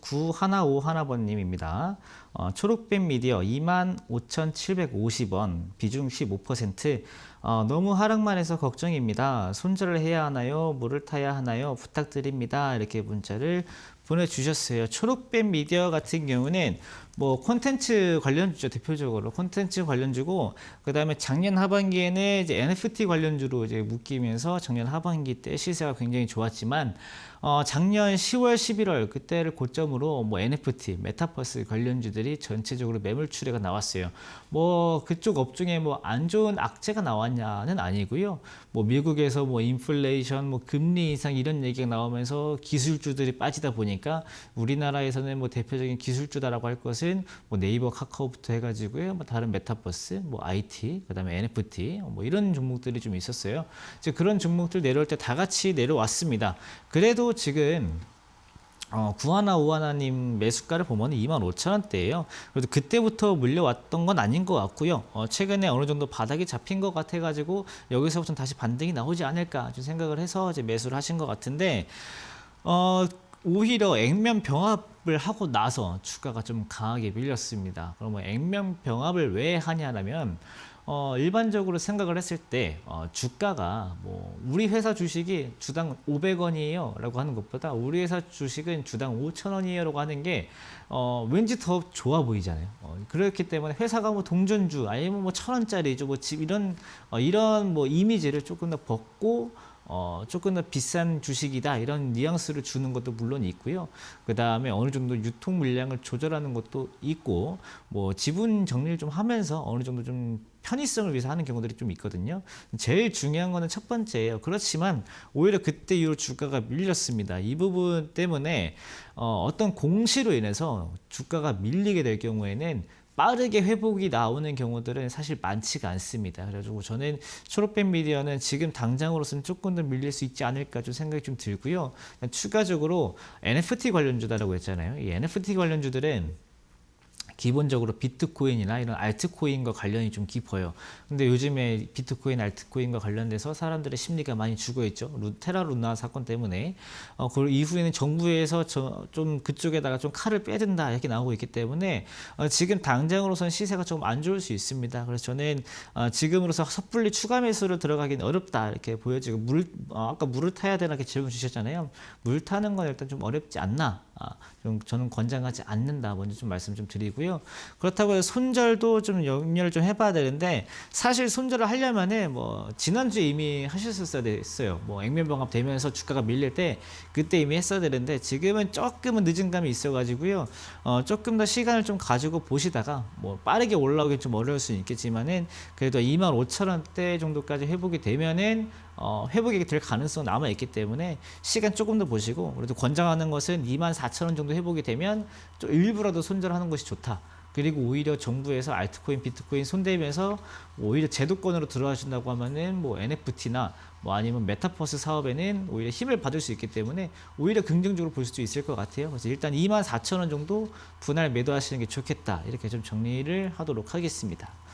9151번님입니다. 초록빛 미디어 25,750원, 비중 15%. 너무 하락만 해서 걱정입니다. 손절을 해야 하나요? 물을 타야 하나요? 부탁드립니다. 이렇게 문자를 보내주셨어요. 초록빛 미디어 같은 경우는 뭐 콘텐츠 관련주죠. 대표적으로 콘텐츠 관련주고, 그 다음에 작년 하반기에는 이제 NFT 관련주로 이제 묶이면서 작년 하반기 때 시세가 굉장히 좋았지만, 작년 10월, 11월 그때를 고점으로 뭐 NFT, 메타버스 관련주들이 전체적으로 매물 출회가 나왔어요. 뭐 그쪽 업종에 뭐 안 좋은 악재가 나왔냐는 아니고요. 뭐 미국에서 뭐 인플레이션, 뭐 금리 인상 이런 얘기가 나오면서 기술주들이 빠지다 보니까 우리나라에서는 뭐 대표적인 기술주다라고 할 것은 뭐 네이버, 카카오부터 해가지고요. 뭐 다른 메타버스, 뭐 IT, 그다음에 NFT, 뭐 이런 종목들이 좀 있었어요. 이제 그런 종목들 내려올 때 다 같이 내려왔습니다. 그래도 지금 구하나 오하나님 매수가를 보면 25,000원대예요. 그래도 그때부터 물려왔던 건 아닌 것 같고요. 최근에 어느 정도 바닥이 잡힌 것 같아가지고 여기서부터 다시 반등이 나오지 않을까 좀 생각을 해서 이제 매수를 하신 것 같은데, 오히려 액면 병합을 하고 나서 주가가 좀 강하게 밀렸습니다. 그러면 액면 병합을 왜 하냐면, 일반적으로 생각을 했을 때 주가가 뭐 우리 회사 주식이 주당 500원이에요 라고 하는 것보다 우리 회사 주식은 주당 5,000원이에요 라고 하는 게 왠지 더 좋아 보이잖아요. 그렇기 때문에 회사가 뭐 동전주 아니면 뭐 1,000원짜리죠 뭐 집 이런 뭐 이미지를 조금 더 벗고 조금 더 비싼 주식이다 이런 뉘앙스를 주는 것도 물론 있고요. 그 다음에 어느 정도 유통 물량을 조절하는 것도 있고, 뭐 지분 정리를 좀 하면서 어느 정도 좀 편의성을 위해서 하는 경우들이 좀 있거든요. 제일 중요한 거는 첫 번째예요. 그렇지만 오히려 그때 이후로 주가가 밀렸습니다. 이 부분 때문에 어떤 공시로 인해서 주가가 밀리게 될 경우에는 빠르게 회복이 나오는 경우들은 사실 많지가 않습니다. 그래가지고 저는 초록빛 미디어는 지금 당장으로서는 조금 더 밀릴 수 있지 않을까 좀 생각이 좀 들고요. 추가적으로 NFT 관련주다라고 했잖아요. 이 NFT 관련주들은 기본적으로 비트코인이나 이런 알트코인과 관련이 좀 깊어요. 근데 요즘에 비트코인, 알트코인과 관련돼서 사람들의 심리가 많이 죽어있죠. 테라 루나 사건 때문에. 그 이후에는 정부에서 좀 그쪽에다가 좀 칼을 빼든다 이렇게 나오고 있기 때문에 지금 당장으로선 시세가 좀 안 좋을 수 있습니다. 그래서 저는 지금으로서 섣불리 추가 매수를 들어가기는 어렵다 이렇게 보여지고, 아까 물을 타야 되나 이렇게 질문 주셨잖아요. 물 타는 건 일단 좀 어렵지 않나. 좀 저는 권장하지 않는다 먼저 좀 말씀 좀 드리고요. 그렇다고 해서 손절도 좀 염려를 좀 해봐야 되는데, 사실 손절을 하려면은 뭐 지난주에 이미 하셨었어야 됐어요. 뭐 액면병합 되면서 주가가 밀릴 때 그때 이미 했어야 되는데, 지금은 조금은 늦은 감이 있어가지고요. 조금 더 시간을 좀 가지고 보시다가 뭐 빠르게 올라오긴 좀 어려울 수는 있겠지만은 그래도 25,000원대 정도까지 회복이 되면은 회복이 될 가능성은 남아있기 때문에 시간 조금 더 보시고, 그래도 권장하는 것은 24,000원 정도 회복이 되면 좀 일부라도 손절하는 것이 좋다. 그리고 오히려 정부에서 알트코인, 비트코인 손대면서 오히려 제도권으로 들어가신다고 하면은 뭐 NFT나 뭐 아니면 메타버스 사업에는 오히려 힘을 받을 수 있기 때문에 오히려 긍정적으로 볼 수도 있을 것 같아요. 그래서 일단 24,000원 정도 분할 매도하시는 게 좋겠다. 이렇게 좀 정리를 하도록 하겠습니다.